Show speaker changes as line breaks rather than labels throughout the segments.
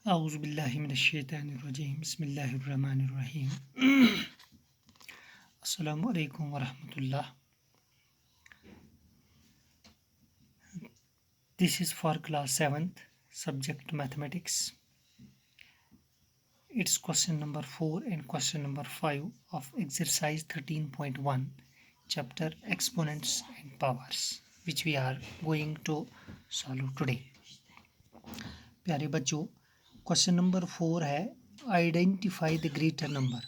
A'udhu billahi minash shaitanir rajim. Bismillahir rahmanir rahim. Assalamu alaikum wa rahmatullah. This is for class 7th, subject mathematics. It's question number 4 and question number 5 of exercise 13.1, chapter exponents and powers, which we are going to solve today. प्यारे बच्चों, question number 4 है identify the greater number.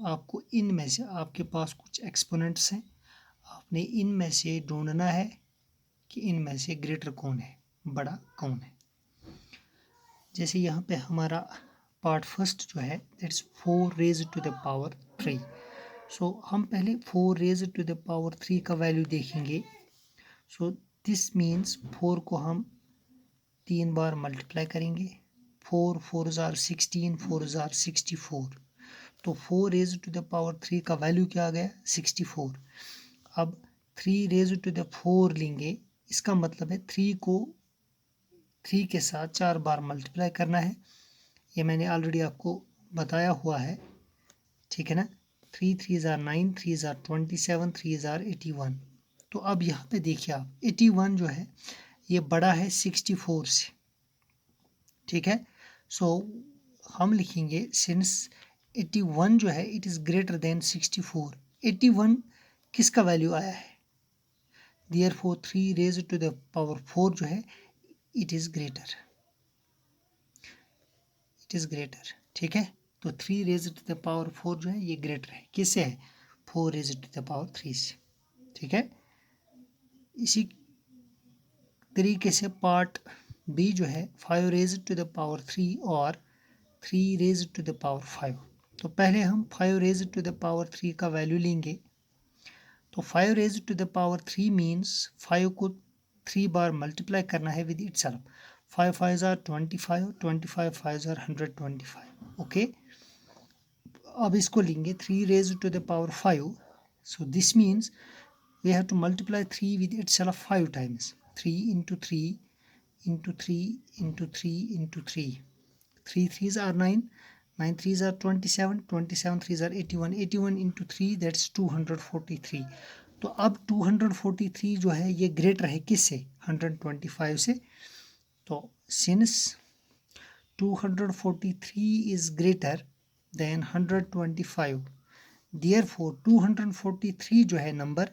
आपको इनमें से, आपके पास कुछ exponents हैं, आपने इनमें से ढूंढना है कि इनमें से ग्रेटर कौन है, बड़ा कौन है। जैसे यहाँ पे हमारा पार्ट फर्स्ट जो है that's 4 raise to the power 3। So हम पहले 4 रेज टू द पावर 3 का वैल्यू देखेंगे। सो दिस मीन्स 4 को हम 3 बार मल्टीप्लाई करेंगे। 4 4 जार 16, 4 जार 64। तो 4 रेज टू द पावर 3 का वैल्यू क्या आ गया, 64। अब 3 रेज टू द 4 लेंगे, इसका मतलब है 3 को 3 के साथ 4 बार मल्टीप्लाई करना है। ये मैंने ऑलरेडी आपको बताया हुआ है, ठीक है ना। 3 3 जार 9, 3 जार 27, 3 जार 81। तो अब यहाँ पे देखिए आप, 81 जो है ये बड़ा है 64 से, ठीक है। सो हम लिखेंगे सिंस 81 जो है इट इज़ ग्रेटर देन 64। 81 किसका वैल्यू आया है, therefore 3 raise to the power 4 जो है इट इज़ ग्रेटर, ठीक है। तो 3 रेज टू द पावर 4 जो है ये ग्रेटर है, किससे है, 4 रेज टू द पावर 3 से, ठीक है। इसी तरीके से पार्ट बी जो है 5 रेज टू द पावर 3 और 3 रेज टू द पावर 5। तो पहले हम 5 रेज टू द पावर 3 का वैल्यू लेंगे। तो 5 रेज टू द पावर 3 मीन्स 5 को 3 बार मल्टीप्लाई करना है with itself. 5 5 are 25, 25 5 are 125। Okay, अब इसको लेंगे 3 raise to the power 5। So this means we have to multiply 3 with itself 5 times। 3 into 3 into 3 into 3 into 3। 3 3s are 9, 9 3s are 27, 27 3s are 81, 81 into 3 that's 243। तो अब 243 जो है ये greater है किससे, 125 से। तो since 243 is greater than 125, therefore 243 जो है नंबर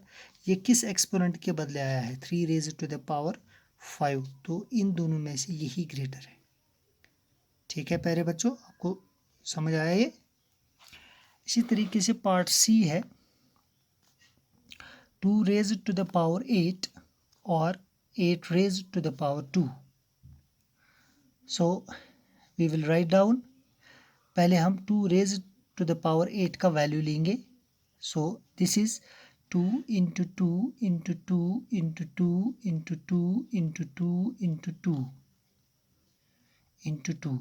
ये किस एक्सपोनेंट के बदले आया है, 3 रेज टू द पावर 5। तो इन दोनों में से यही ग्रेटर है, ठीक है प्यारे बच्चों, आपको समझ आया ये। इसी तरीके से पार्ट सी है 2 रेज टू द पावर 8 और 8 raise to the power 2। So we will write down. पहले हम 2 रेज टू द पावर 8 का वैल्यू लेंगे। So this is 2 into 2 into 2 into 2 into 2 into 2 into 2 into 2।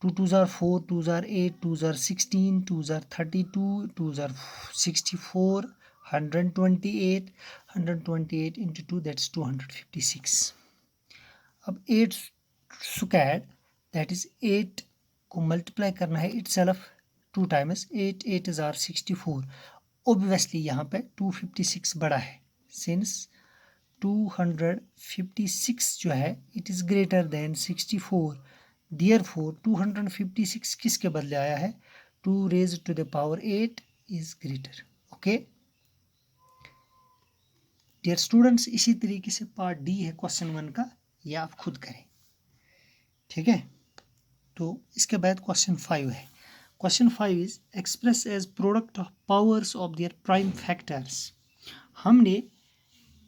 2 2s are 4, 2s are 8, 2s are 16, 2s are 32, 2s are 64, 128, 128 into 2 that's 256। अब 8 square that is 8 को multiply करना है itself 2 times. 8 8 is 64। Obviously यहाँ पे 256 बड़ा है, since 256 जो है it is greater than 64, therefore 256 किसके बदले आया है, 2 raise to the power 8 is greater. Okay dear students, इसी तरीके से पार्ट डी है क्वेश्चन 1 का, ये आप खुद करें, ठीक है। तो इसके बाद क्वेश्चन 5 है। Question 5 is express as product of powers of their prime factors. हमने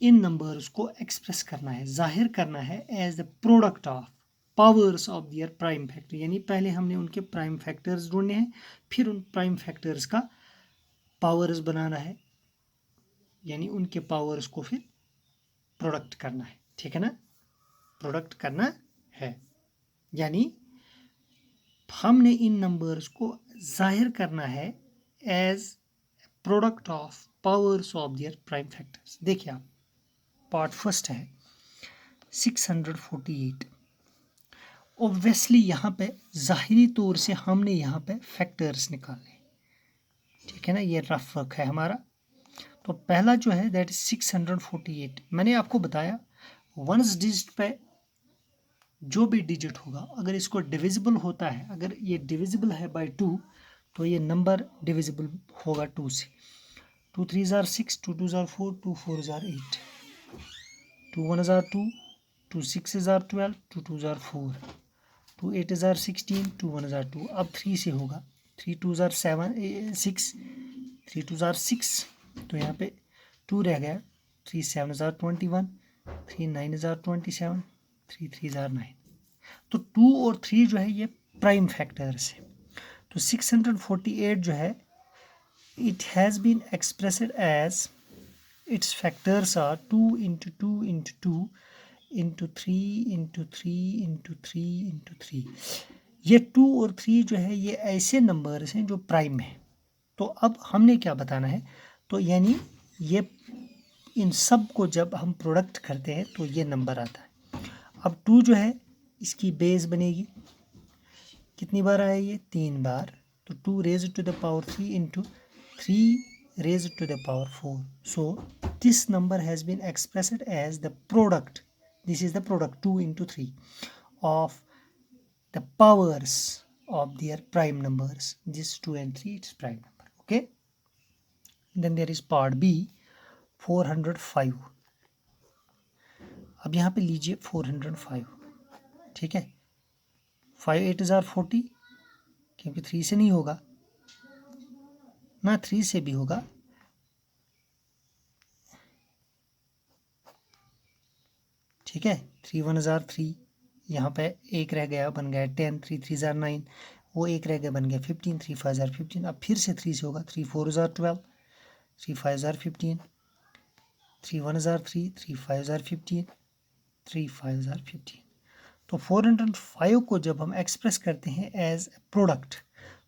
इन नंबर्स को एक्सप्रेस करना है, जाहिर करना है as the product of powers of their prime factor, यानी पहले हमने उनके प्राइम फैक्टर्स ढूंढने हैं, फिर उन प्राइम फैक्टर्स का पावर्स बनाना है, यानी उनके पावर्स को फिर प्रोडक्ट करना है, ठीक है ना, प्रोडक्ट करना है। यानी हमने इन नंबर्स को जाहिर करना है as product of powers of their prime factors. देखिए आप, पार्ट फर्स्ट है 648 ऑब्वियसली यहाँ पे ज़ाहिरी तौर से हमने यहाँ पे फैक्टर्स निकालने, ठीक है ना, ये रफ वर्क है हमारा। तो पहला जो है दैट इज 648। मैंने आपको बताया वंस डिजिट पे जो भी डिजिट होगा अगर इसको डिविजिबल होता है, अगर ये डिविजिबल है बाय 2 तो ये नंबर डिविजिबल होगा 2 से। 2 3 are 6, 2 2 are 4, 2 4 are 8, 2 1 are 2, 2 6 are 12, 2 2 are 4, 2 8 are 16, 2 1 are 2। अब 3 से होगा, 3 2 आर 7 6, 3 2 आर 6, तो यहाँ पे 2 रह गया, 3 7 आर 21, 3 9 आर 27, 3 3 आर 9। तो 2 और 3 जो है ये प्राइम फैक्टर्स है। तो 648 जो है it has been expressed as its factors are 2 into 2 into 2 into 3 into 3 into 3 into 3। ये 2 और 3 जो है ये ऐसे नंबर्स हैं जो प्राइम है। तो अब हमने क्या बताना है, तो यानी ये इन सब को जब हम प्रोडक्ट करते हैं तो ये नंबर आता है। अब 2 जो है इसकी बेस बनेगी, कितनी बार आया ये 3 बार, तो 2 raise to the power 3 into 3 raised to the power 4. So this number has been expressed as the product. This is the product 2 into 3 of the powers of their prime numbers. This 2 and 3 it's prime number. Okay. Then there is part B 405. अब यहाँ पे लीजिए 405, ठीक है। 5 8 are 40, क्योंकि 3 से नहीं होगा ना, 3 से भी होगा, ठीक है। 3 1 आर 3, यहाँ पे एक रह गया बन गया 10, 3 3 आर 9, वो एक रह गया बन गया 15, 3 5 आर 15। अब फिर से 3 से होगा, 3 4 are 12, 3 5 are 15, 3 1 are 3, 3 5 are 15, 3 5 are 15। तो 405 को जब हम एक्सप्रेस करते हैं एज ए प्रोडक्ट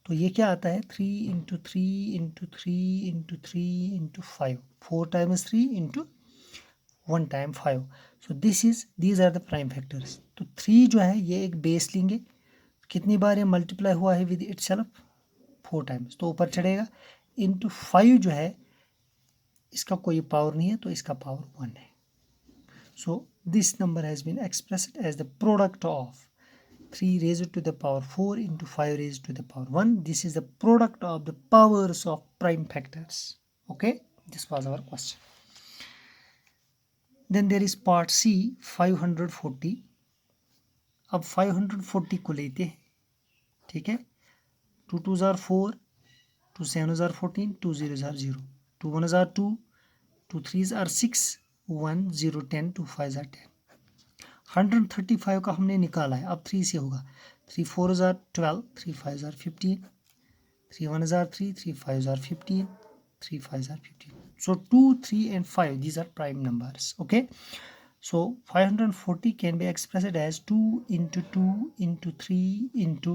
तो ये क्या आता है, 3 into 3 into 3 into 3 into 5, 4 times 3 into 1 time 5। So these are the prime factors. तो 3 जो है ये एक बेस लेंगे, कितनी बार ये मल्टीप्लाई हुआ है विद इटसेल्फ 4 टाइम्स, तो ऊपर चढ़ेगा, इंटू 5 जो है इसका कोई पावर नहीं है तो इसका पावर 1 है। So this number has been expressed as the product of 3 raised to the power 4 into 5 raised to the power 1. This is the product of the powers of prime factors. Okay, this was our question. Then there is part C 540. अब 540 को लेते हैं, ठीक है। 2 2 are 4, 2 7 are 14, 2 0 are 0, 2 1 are 2, 2 3 are 6, 1 0 10, 2 5 are 10। 135 का हमने निकाला है, अब 3 से होगा, 3 4 are 12, 3 5 are 15, 3 1 are 3, 3 5 are 15, 3 5 are 15. So 2 3 and 5 these are prime numbers. Okay, so 540 can be expressed as 2 into 2 into 3 into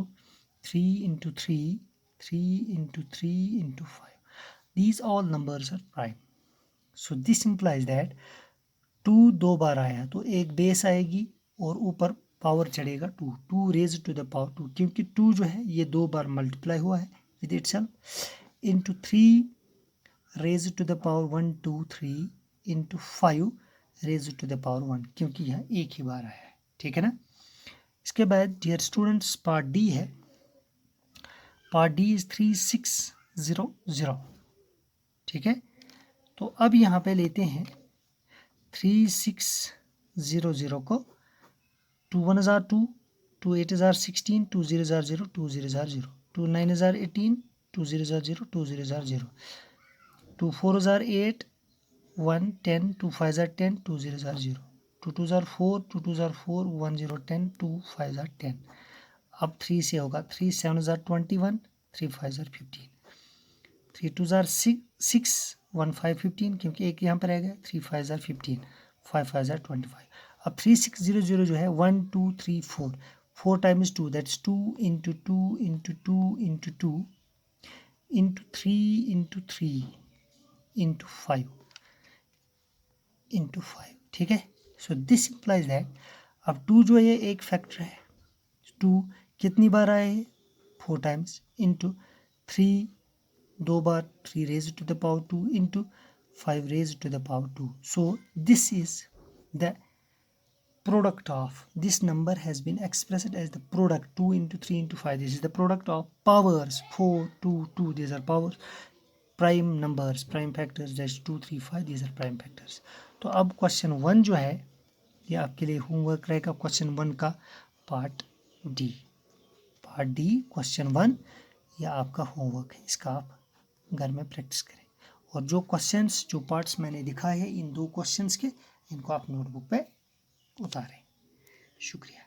3 into 3, 3 into 3 into 5. These all numbers are prime. So this implies that 2 दो बार आया तो एक base आएगी और ऊपर power चढ़ेगा 2, 2 raise to the power 2, क्योंकि 2 जो है ये दो बार मल्टीप्लाई हुआ है with itself, into 3 raise to the power 1 2 3 into 5 raise to the power 1, क्योंकि यह एक ही बार आया है, ठीक है ना। इसके बाद डियर स्टूडेंट्स पार्ट डी है, पार्ट डी इज 3600, ठीक है। तो अब यहाँ पे लेते हैं 3600 को, 2 1 are 2, 2 8 are 16, 2 0 are 0, 2 0 are 0, 2 9 are 18, 2 0 are 0, 2 0 are 0, 2 4 are 8, 1 10, 2 5 are 10, 2 0 are 0, 2 2 are 4, 2 2 are 4, 1 0 10, 2 5 are 10। अब 3 से होगा, 3 7 आर 21, 3 5 आर 15, 3 2 आर 6, 1 5 15, क्योंकि एक यहाँ पर रह गया, 3 5 आर 15, 5 5 आर 25। अब 3600 जो है 1 2 3 4, 4 times 2 that's 2 into 2 into 2 into 2 into 3 into 3 into 5 into 5, ठीक है। सो दिस इम्प्लाइज दैट अब 2 जो है एक फैक्टर है 2 कितनी बार आए 4 टाइम्स इंटू 3 2 बार 3 raise to the power 2 into 5 raise to the power 2. So this is the product of this number has been expressed as the product 2 into 3 into 5. This is the product of powers 4 2 2. These are powers. Prime numbers, prime factors dash 2 3 5. These are prime factors. तो अब question 1 जो है ये आपके लिए homework रहेगा. Question 1 का part D question 1 ये आपका होमवर्क है. इसका आप घर में प्रैक्टिस करें और जो क्वेश्चंस जो पार्ट्स मैंने दिखाए हैं इन 2 क्वेश्चंस के इनको आप नोटबुक पे उतारें. शुक्रिया.